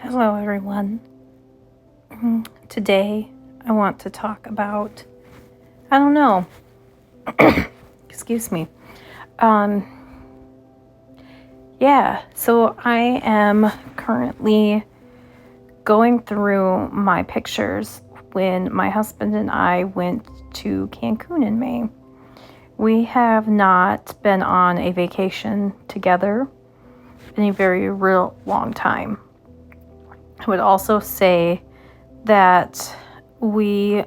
Hello, everyone. Today, I want to talk about, I don't know, excuse me. Um, so I am currently going through my pictures when my husband and I went to Cancun in May. We have not been on a vacation together in a very real long time. I would also say that we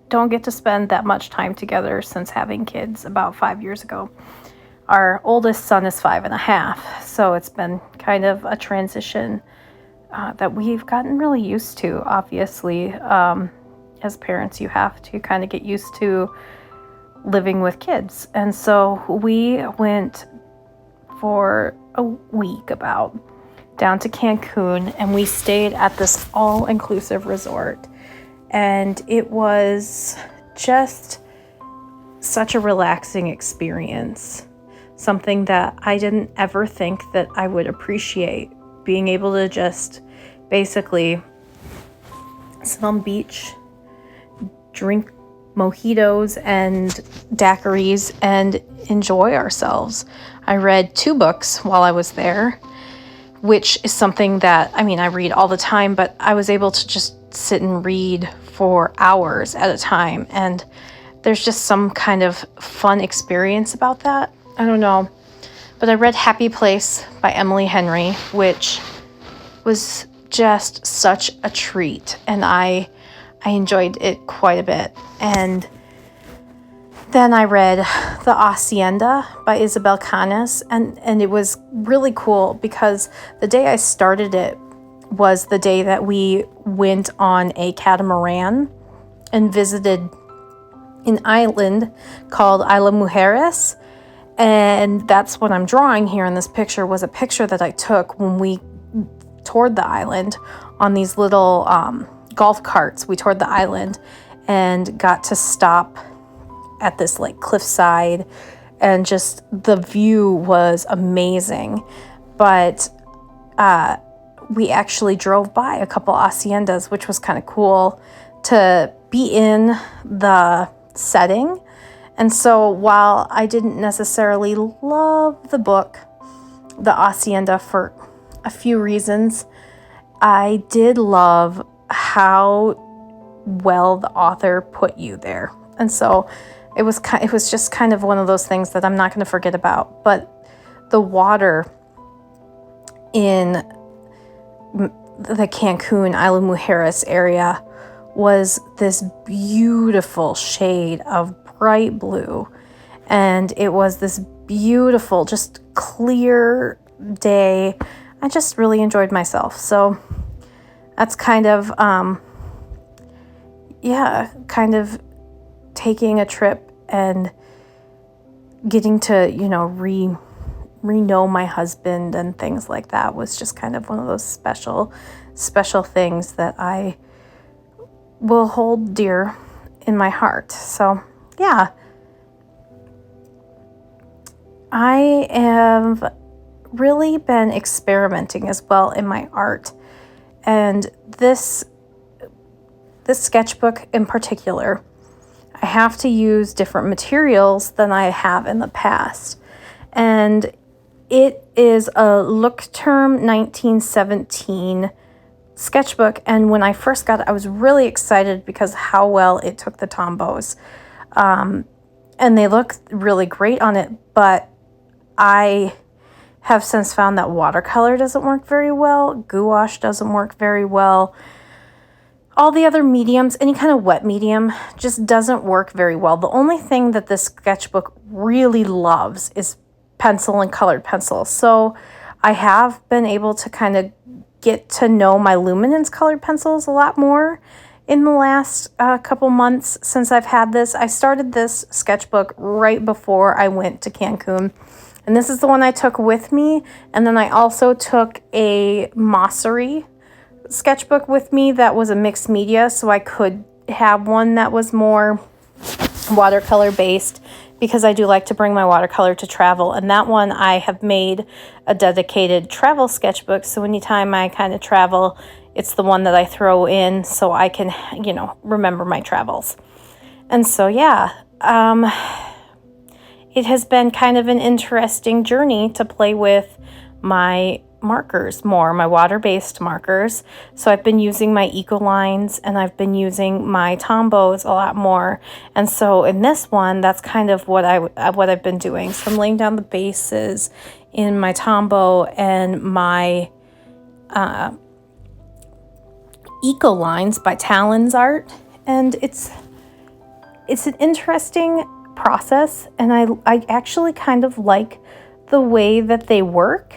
don't get to spend that much time together since having kids about 5 years ago. Our oldest son is 5.5, so it's been kind of a transition that we've gotten really used to. Obviously, as parents, you have to kind of get used to living with kids. And so we went for a week about down to Cancun, and we stayed at this all-inclusive resort. And it was just such a relaxing experience. Something that I didn't ever think that I would appreciate. Being able to just basically sit on the beach, drink mojitos and daiquiris, and enjoy ourselves. I read 2 books while I was there, which is something that, I read all the time, but I was able to just sit and read for hours at a time. And there's just some kind of fun experience about that. I don't know. But I read Happy Place by Emily Henry, which was just such a treat. And I enjoyed it quite a bit. And then I read The Hacienda by Isabel Canes, and it was really cool because the day I started it was the day that we went on a catamaran and visited an island called Isla Mujeres. And that's what I'm drawing here in this picture was a picture that I took when we toured the island on these little golf carts. We toured the island and got to stop at this cliffside, and just the view was amazing. But we actually drove by a couple haciendas, which was kind of cool to be in the setting. And so while I didn't necessarily love the book, The Hacienda, for a few reasons, I did love how well the author put you there. And so it was just kind of one of those things that I'm not going to forget about. But the water in the Cancun, Isla Mujeres area was this beautiful shade of bright blue. And it was this beautiful, just clear day. I just really enjoyed myself. So that's kind of, kind of taking a trip and getting to, re-know my husband and things like that was just kind of one of those special things that I will hold dear in my heart. So, yeah. I have really been experimenting as well in my art. And this sketchbook in particular, I have to use different materials than I have in the past. And it is a Leuchtturm 1917 sketchbook. And when I first got it, I was really excited because how well it took the Tombows. And they look really great on it. But I have since found that watercolor doesn't work very well. Gouache doesn't work very well. All the other mediums, any kind of wet medium, just doesn't work very well. The only thing that this sketchbook really loves is pencil and colored pencil. So I have been able to kind of get to know my Luminance colored pencils a lot more in the last couple months since I've had this. I started this sketchbook right before I went to Cancun. And this is the one I took with me. And then I also took a Mossery sketchbook with me that was a mixed media, so I could have one that was more watercolor based because I do like to bring my watercolor to travel. And that one I have made a dedicated travel sketchbook. So anytime I kind of travel, it's the one that I throw in so I can, remember my travels. And so, yeah, it has been kind of an interesting journey to play with my markers more, my water-based markers. So I've been using my Ecolines and I've been using my Tombows a lot more. And so in this one, that's kind of what I've been doing. So I'm laying down the bases in my Tombow and my Ecolines by Talons Art, and it's an interesting process, and I actually kind of like the way that they work,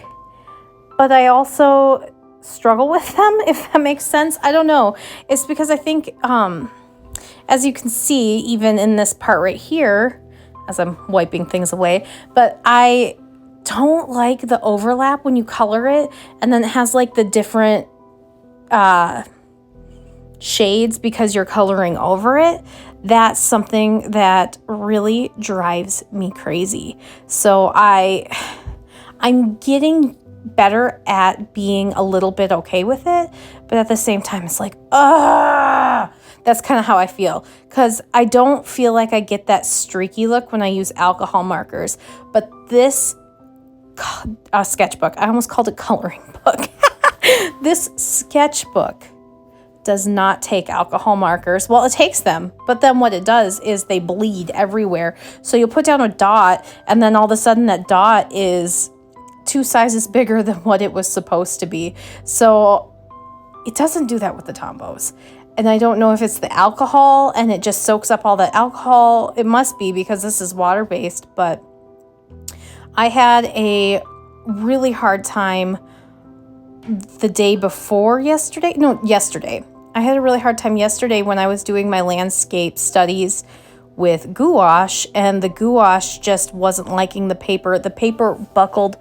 but I also struggle with them, if that makes sense. I don't know. It's because I think, as you can see, even in this part right here, as I'm wiping things away, but I don't like the overlap when you color it, and then it has like the different shades because you're coloring over it. That's something that really drives me crazy. So I'm getting better at being a little bit okay with it, but at the same time it's like, that's kind of how I feel, because I don't feel like I get that streaky look when I use alcohol markers. But this sketchbook, I almost called it coloring book. This sketchbook does not take alcohol markers. Well, it takes them, but then what it does is they bleed everywhere. So you'll put down a dot, and then all of a sudden that dot is 2 sizes bigger than what it was supposed to be. So it doesn't do that with the Tombows. And I don't know if it's the alcohol and it just soaks up all that alcohol. It must be, because this is water-based, but I had a really hard time yesterday. I had a really hard time yesterday when I was doing my landscape studies with gouache, and the gouache just wasn't liking the paper. The paper buckled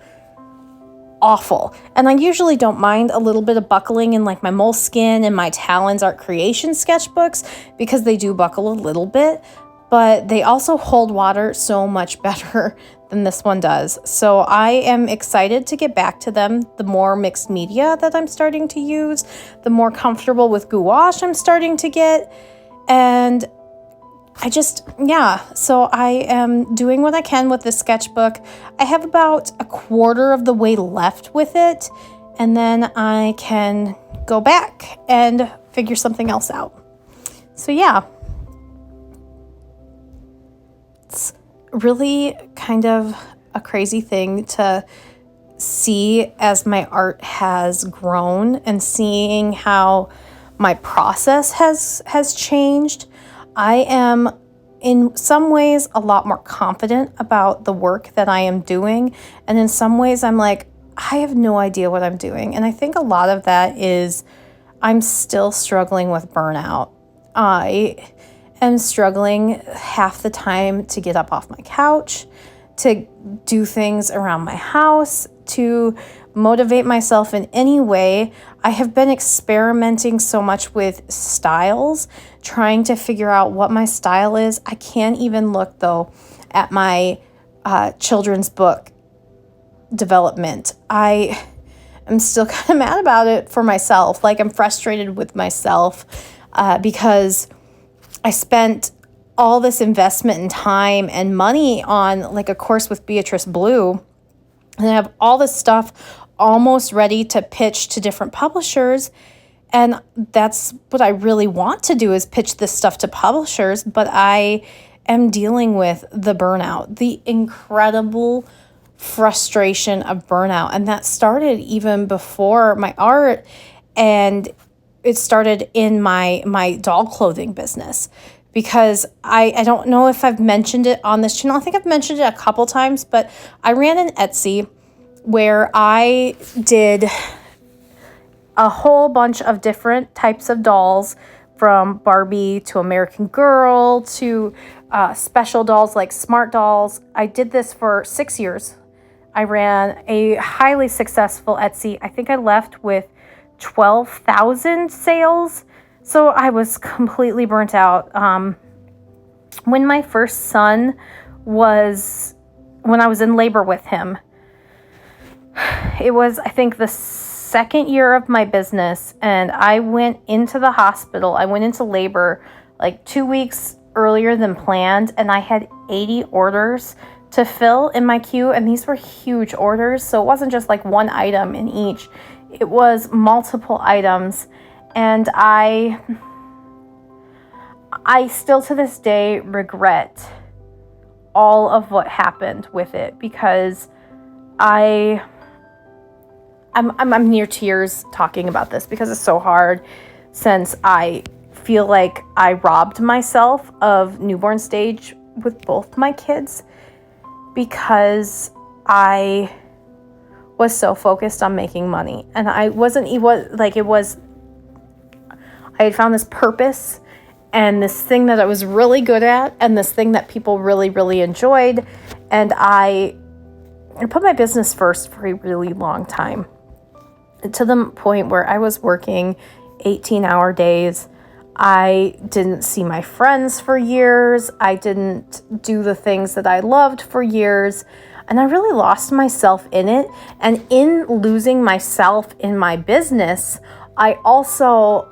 awful. And I usually don't mind a little bit of buckling in like my Moleskine and my Talons Art Creation sketchbooks, because they do buckle a little bit, but they also hold water so much better than this one does. So I am excited to get back to them. The more mixed media that I'm starting to use, the more comfortable with gouache I'm starting to get. And so I am doing what I can with this sketchbook. I have about a quarter of the way left with it, and then I can go back and figure something else out. So yeah, it's really kind of a crazy thing to see as my art has grown and seeing how my process has changed. I am in some ways a lot more confident about the work that I am doing, and in some ways I'm like, I have no idea what I'm doing. And I think a lot of that is I'm still struggling with burnout. I am struggling half the time to get up off my couch, to do things around my house, to motivate myself in any way. I have been experimenting so much with styles, trying to figure out what my style is. I can't even look, though, at my children's book development. I am still kind of mad about it for myself. Like, I'm frustrated with myself because I spent all this investment and time and money on like a course with Beatrice Blue, and I have all this stuff almost ready to pitch to different publishers. And that's what I really want to do, is pitch this stuff to publishers. But I am dealing with the burnout, the incredible frustration of burnout. And that started even before my art, and it started in my doll clothing business. Because I don't know if I've mentioned it on this channel. I think I've mentioned it a couple times, but I ran an Etsy where I did a whole bunch of different types of dolls, from Barbie to American Girl to special dolls like Smart Dolls. I did this for 6 years. I ran a highly successful Etsy. I think I left with 12,000 sales. So I was completely burnt out. When my first son was when I was in labor with him. It was, I think, the second year of my business, and I went into the hospital. I went into labor like 2 weeks earlier than planned, and I had 80 orders to fill in my queue, and these were huge orders, so it wasn't just like one item in each. It was multiple items, and I still to this day regret all of what happened with it, because I'm near tears talking about this, because it's so hard, since I feel like I robbed myself of newborn stage with both my kids, because I was so focused on making money, and I had found this purpose and this thing that I was really good at, and this thing that people really, really enjoyed. And I put my business first for a really long time, to the point where I was working 18-hour days. I didn't see my friends for years. I didn't do the things that I loved for years. And I really lost myself in it. And in losing myself in my business, I also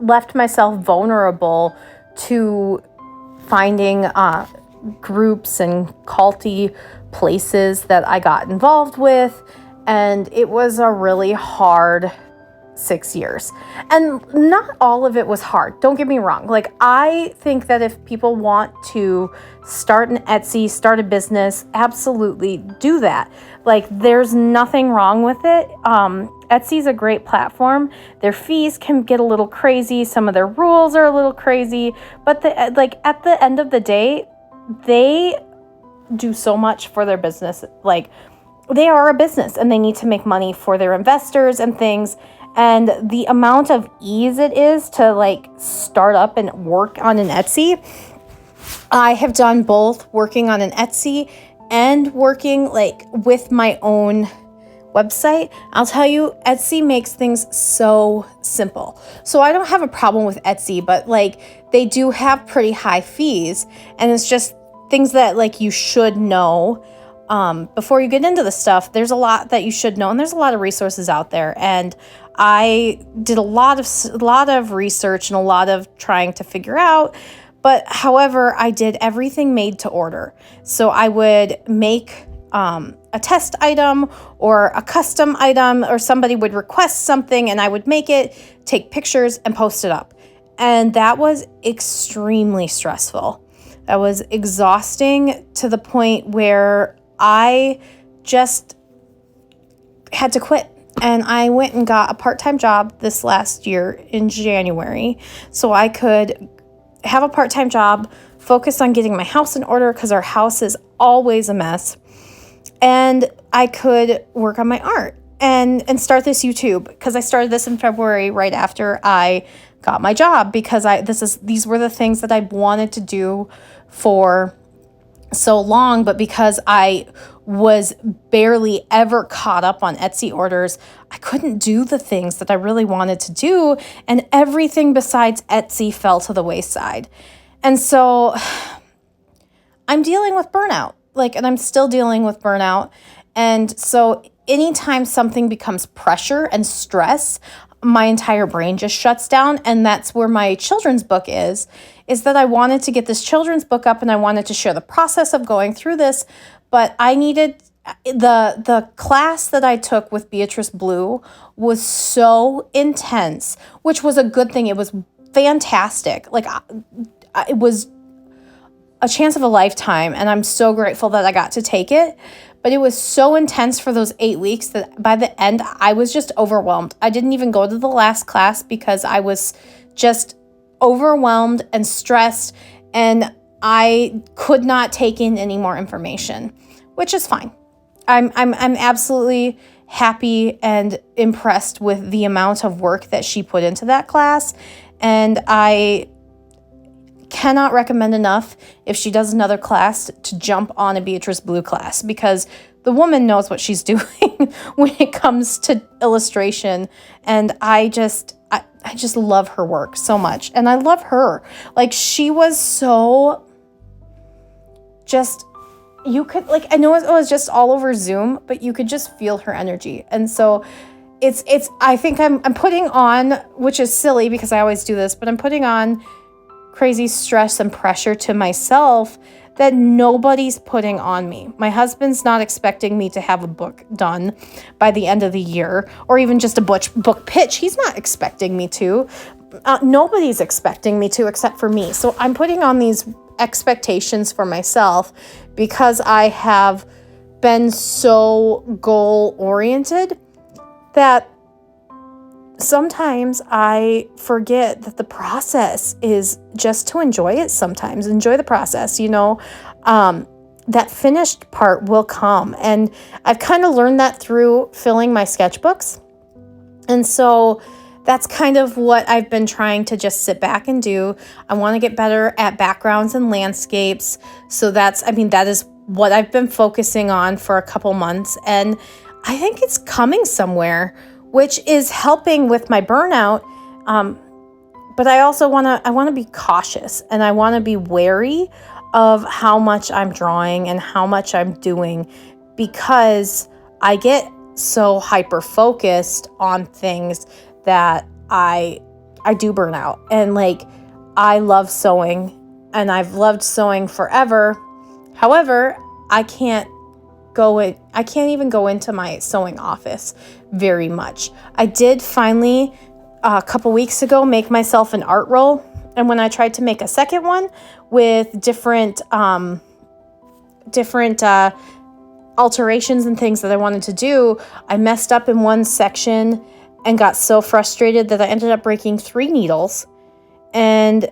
left myself vulnerable to finding groups and culty places that I got involved with. And it was a really hard 6 years. And not all of it was hard. Don't get me wrong. Like, I think that if people want to start an Etsy, start a business, absolutely do that. Like, there's nothing wrong with it. Etsy's a great platform. Their fees can get a little crazy. Some of their rules are a little crazy, but at the end of the day, they do so much for their business. Like, they are a business, and they need to make money for their investors and things. And the amount of ease it is to like start up and work on an Etsy. I have done both, working on an Etsy and working like with my own website. I'll tell you, Etsy makes things so simple. So I don't have a problem with Etsy, but like they do have pretty high fees, and it's just things that like you should know. Before you get into the stuff, there's a lot that you should know, and there's a lot of resources out there. And I did a lot of research and a lot of trying to figure out. But however, I did everything made to order. So I would make a test item or a custom item, or somebody would request something and I would make it, take pictures, and post it up. And that was extremely stressful. That was exhausting to the point where I just had to quit. And I went and got a part-time job this last year in January, so I could have a part-time job, focus on getting my house in order, because our house is always a mess, and I could work on my art and start this YouTube, because I started this in February right after I got my job, because these were the things that I wanted to do for so long, but because I was barely ever caught up on Etsy orders, I couldn't do the things that I really wanted to do, and everything besides Etsy fell to the wayside. And so I'm dealing with burnout, and I'm still dealing with burnout. And so anytime something becomes pressure and stress, my entire brain just shuts down. And that's where my children's book is that I wanted to get this children's book up, and I wanted to share the process of going through this. But I needed the class that I took with Beatrice Blue was so intense, which was a good thing. It was fantastic. It was a chance of a lifetime, and I'm so grateful that I got to take it. But it was so intense for those 8 weeks that by the end, I was just overwhelmed. I didn't even go to the last class because I was just overwhelmed and stressed, and I could not take in any more information, which is fine. I'm absolutely happy and impressed with the amount of work that she put into that class, and I cannot recommend enough, if she does another class, to jump on a Beatrice Blue class, because the woman knows what she's doing when it comes to illustration. And I just love her work so much, and I love her. She was so just, you could, like, I know it was just all over Zoom, but you could just feel her energy. And so it's I think I'm putting on, which is silly because I always do this, but I'm putting on crazy stress and pressure to myself that nobody's putting on me. My husband's not expecting me to have a book done by the end of the year, or even just a book pitch. He's not expecting me to. Nobody's expecting me to except for me. So I'm putting on these expectations for myself because I have been so goal-oriented that sometimes I forget that the process is just to enjoy it sometimes. Enjoy the process, that finished part will come. And I've kind of learned that through filling my sketchbooks. And so that's kind of what I've been trying to just sit back and do. I want to get better at backgrounds and landscapes. So that is what I've been focusing on for a couple months. And I think it's coming somewhere, which is helping with my burnout. But I also want to be cautious, and I want to be wary of how much I'm drawing and how much I'm doing, because I get so hyper focused on things that I do burn out. And like, I love sewing and I've loved sewing forever. However, I can't even go into my sewing office very much. I did finally, a couple weeks ago, make myself an art roll. And when I tried to make a second one with different alterations and things that I wanted to do, I messed up in one section and got so frustrated that I ended up breaking 3 needles. And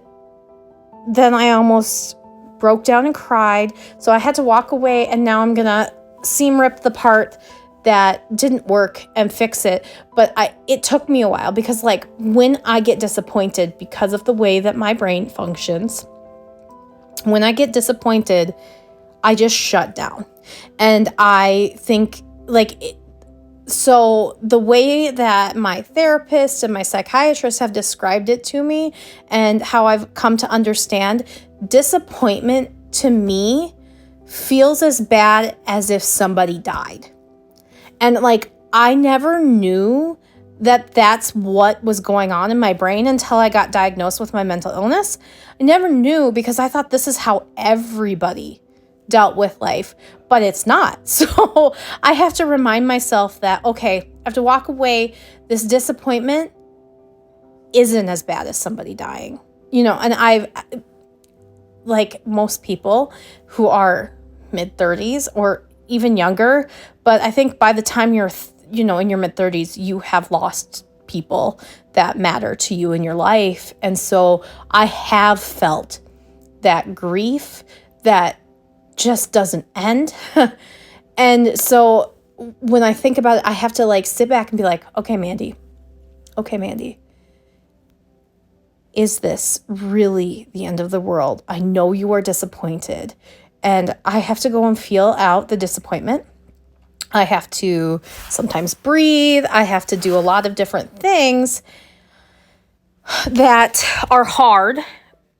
then I almost broke down and cried. So I had to walk away, and now I'm gonna seam rip the part that didn't work and fix it. But it took me a while, because like, when I get disappointed because of the way that my brain functions, when I get disappointed, I just shut down. And I think so the way that my therapist and my psychiatrist have described it to me, and how I've come to understand, disappointment to me feels as bad as if somebody died. And like, I never knew that that's what was going on in my brain until I got diagnosed with my mental illness. I never knew, because I thought this is how everybody dealt with life, but it's not. So I have to remind myself that, okay, I have to walk away. This disappointment isn't as bad as somebody dying, and I've, like most people who are mid-30s or even younger, but I think by the time you're, in your mid-30s, you have lost people that matter to you in your life. And so I have felt that grief that just doesn't end. And so when I think about it, I have to like sit back and be like, okay, Mandy, is this really the end of the world? I know you are disappointed, and I have to go and feel out the disappointment. I have to sometimes breathe. I have to do a lot of different things that are hard,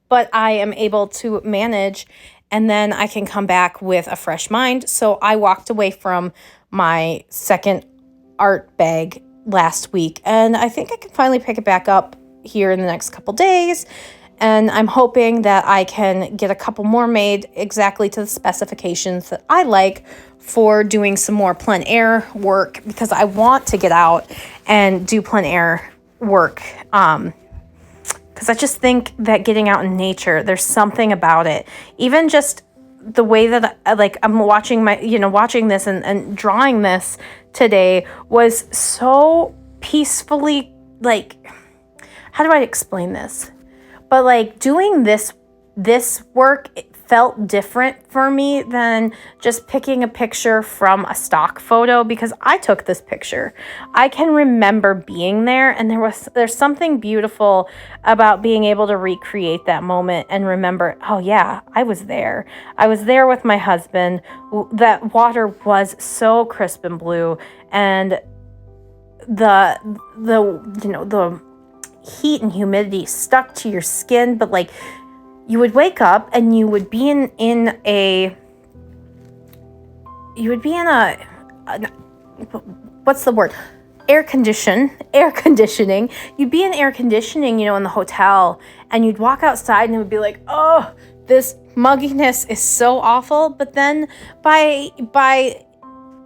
but I am able to manage, and then I can come back with a fresh mind. So I walked away from my second art bag last week, and I think I can finally pick it back up here in the next couple days. And I'm hoping that I can get a couple more made exactly to the specifications that I like for doing some more plein air work, because I want to get out and do plein air work. Because I just think that getting out in nature, there's something about it. Even just the way that I'm watching watching this and drawing this today was so peacefully, how do I explain this? But doing this work, it felt different for me than just picking a picture from a stock photo, because I took this picture. I can remember being there, and there's something beautiful about being able to recreate that moment and remember, oh yeah, I was there. I was there with my husband. That water was so crisp and blue, and the heat and humidity stuck to your skin, but you would wake up and you would be in a you would be in what's the word? Air conditioning. You'd be in air conditioning, in the hotel, and you'd walk outside and it would be like, oh, this mugginess is so awful. But then by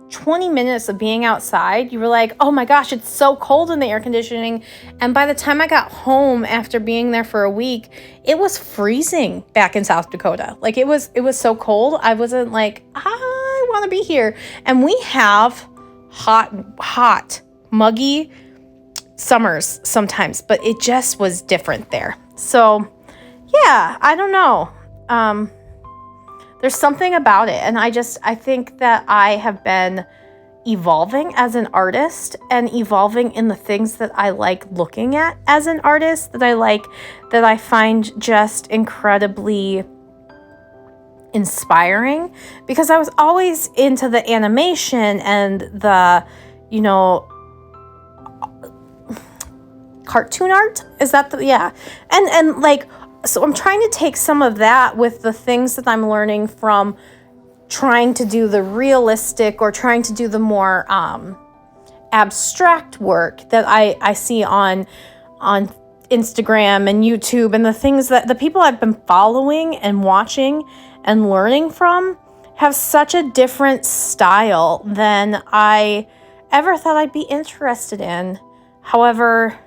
20 minutes of being outside, you were like, oh my gosh, it's so cold in the air conditioning. And by the time I got home after being there for a week, it was freezing back in South Dakota. Like it was so cold. I wasn't like, I want to be here. And we have hot, muggy summers sometimes, but it just was different there. So yeah, I don't know. There's something about it. And I think that I have been evolving as an artist and evolving in the things that I like looking at as an artist, that I find just incredibly inspiring, because I was always into the animation and the, cartoon art. Is that yeah. And like, so I'm trying to take some of that with the things that I'm learning from trying to do the realistic or trying to do the more abstract work that I see on Instagram and YouTube, and the things that the people I've been following and watching and learning from have such a different style than I ever thought I'd be interested in. However,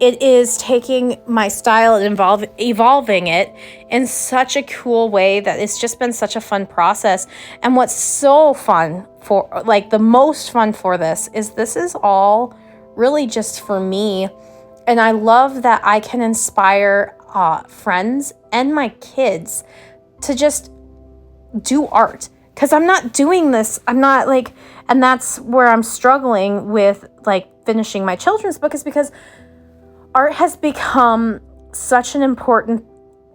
it is taking my style and evolving it in such a cool way that it's just been such a fun process. And what's so fun the most fun for this is all really just for me. And I love that I can inspire friends and my kids to just do art. Because I'm not doing this. I'm not and that's where I'm struggling with finishing my children's book, is because art has become such an important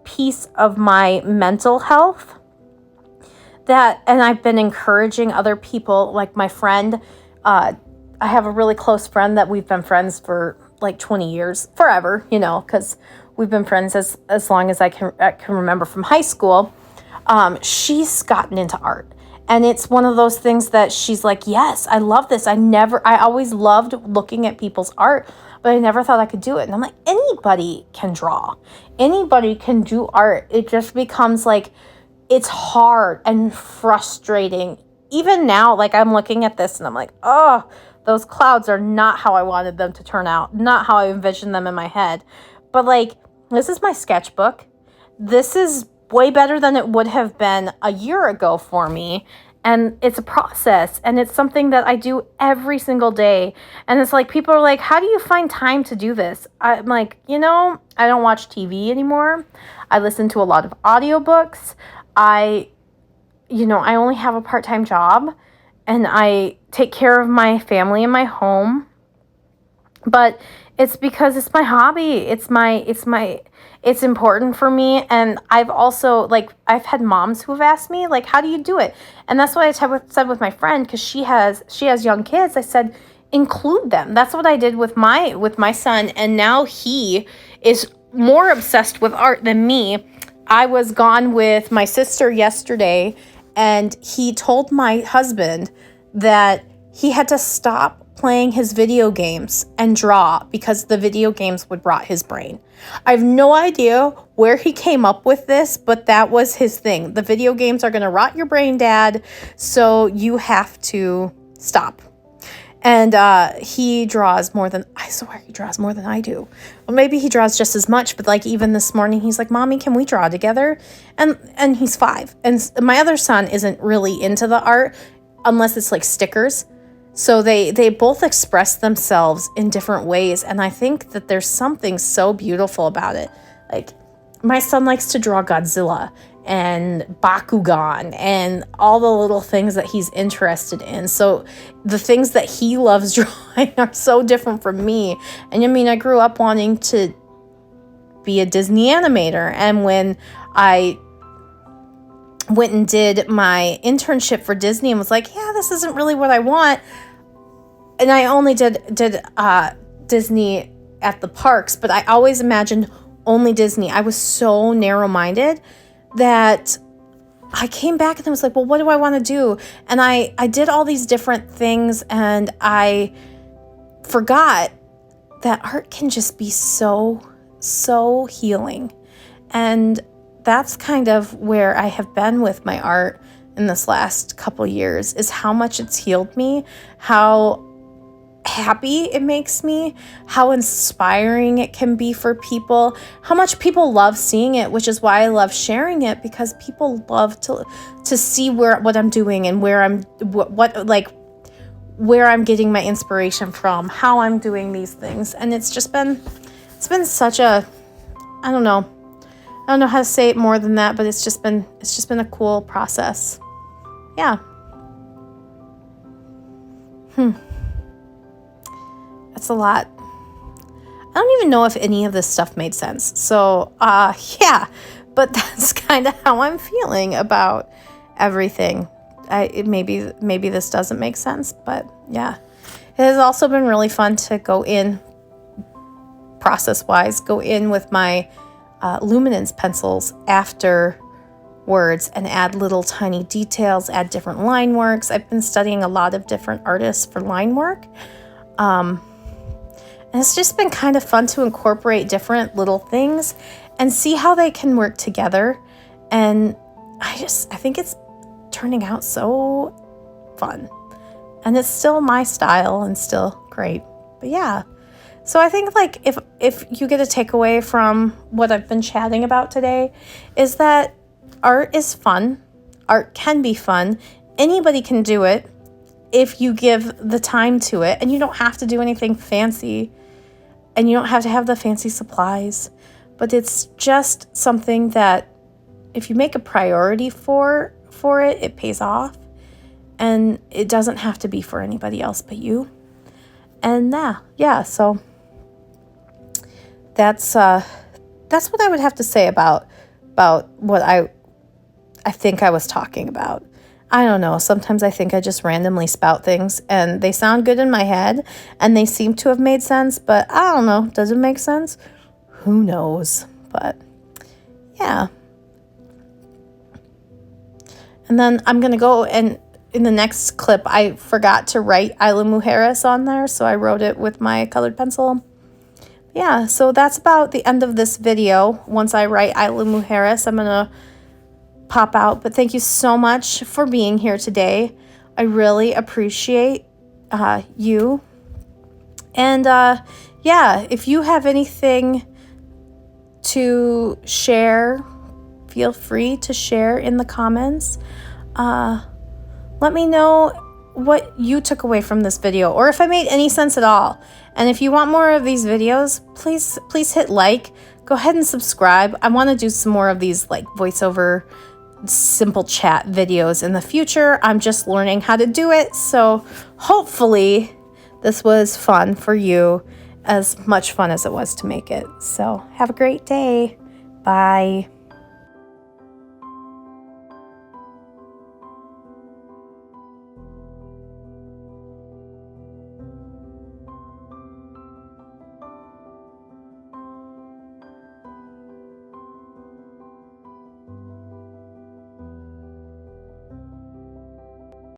piece of my mental health and I've been encouraging other people, like my friend. I have a really close friend that we've been friends for 20 years, forever, because we've been friends as long as I can remember from high school. She's gotten into art. And it's one of those things that she's like, yes, I love this. I always loved looking at people's art, but I never thought I could do it. And I'm like, anybody can draw. Anybody can do art. It just becomes it's hard and frustrating. Even now, I'm looking at this and I'm like, oh, those clouds are not how I wanted them to turn out. Not how I envisioned them in my head. But this is my sketchbook. This is way better than it would have been a year ago for me. And it's a process, and it's something that I do every single day. And it's people are like, how do you find time to do this? I'm like, I don't watch TV anymore. I listen to a lot of audiobooks. I only have a part-time job, and I take care of my family in my home. But it's because it's my hobby. It's important for me. And I've also, I've had moms who have asked me, how do you do it? And that's what I said with my friend, because she has young kids. I said, include them. That's what I did with my son. And now he is more obsessed with art than me. I was gone with my sister yesterday, and he told my husband that he had to stop playing his video games and draw because the video games would rot his brain. I have no idea where he came up with this, but that was his thing. The video games are going to rot your brain, Dad, so you have to stop. And he draws more than, I swear he draws more than I do. Well, maybe he draws just as much, but even this morning, he's like, Mommy, can we draw together? And he's 5. And my other son isn't really into the art unless it's stickers. So they both express themselves in different ways. And I think that there's something so beautiful about it. My son likes to draw Godzilla and Bakugan and all the little things that he's interested in. So the things that he loves drawing are so different from me. And I grew up wanting to be a Disney animator. And when I went and did my internship for Disney and was like, yeah, this isn't really what I want. And I only did Disney at the parks, but I always imagined only Disney. I was so narrow-minded that I came back and I was like, well, what do I want to do? And I did all these different things, and I forgot that art can just be so, so healing. And that's kind of where I have been with my art in this last couple years, is how much it's healed me, how happy it makes me, how inspiring it can be for people, how much people love seeing it, which is why I love sharing it, because people love to see what I'm doing and where I'm where I'm getting my inspiration from, how I'm doing these things. And it's been such a, I don't know how to say it more than that, but it's just been a cool process. Yeah. That's a lot. I don't even know if any of this stuff made sense. So, yeah, but that's kind of how I'm feeling about everything. Maybe this doesn't make sense, but yeah. It has also been really fun to go in, process-wise, with my luminance pencils afterwards and add little tiny details, add different line works. I've been studying a lot of different artists for line work. And it's just been kind of fun to incorporate different little things and see how they can work together. And I think it's turning out so fun. And it's still my style and still great. But yeah. So I think like if you get a takeaway from what I've been chatting about today, is that art is fun. Art can be fun. Anybody can do it if you give the time to it, and you don't have to do anything fancy. And you don't have to have the fancy supplies, but it's just something that if you make a priority for it, it pays off, and it doesn't have to be for anybody else but you. And yeah, so that's what I would have to say about what I think I was talking about. I don't know. Sometimes I think I just randomly spout things and they sound good in my head and they seem to have made sense, but I don't know. Does it make sense? Who knows? But yeah. And then I'm going to go, and in the next clip, I forgot to write Isla Mujeres on there, so I wrote it with my colored pencil. Yeah, so that's about the end of this video. Once I write Isla Mujeres, I'm going to pop out. But thank you so much for being here today. I really appreciate you. And yeah, if you have anything to share, feel free to share in the comments. Let me know what you took away from this video, or if I made any sense at all. And if you want more of these videos, please hit like. Go ahead and subscribe. I want to do some more of these like voiceover simple chat videos in the future. I'm just learning how to do it, so hopefully this was fun for you, as much fun as it was to make it. So have a great day. Bye.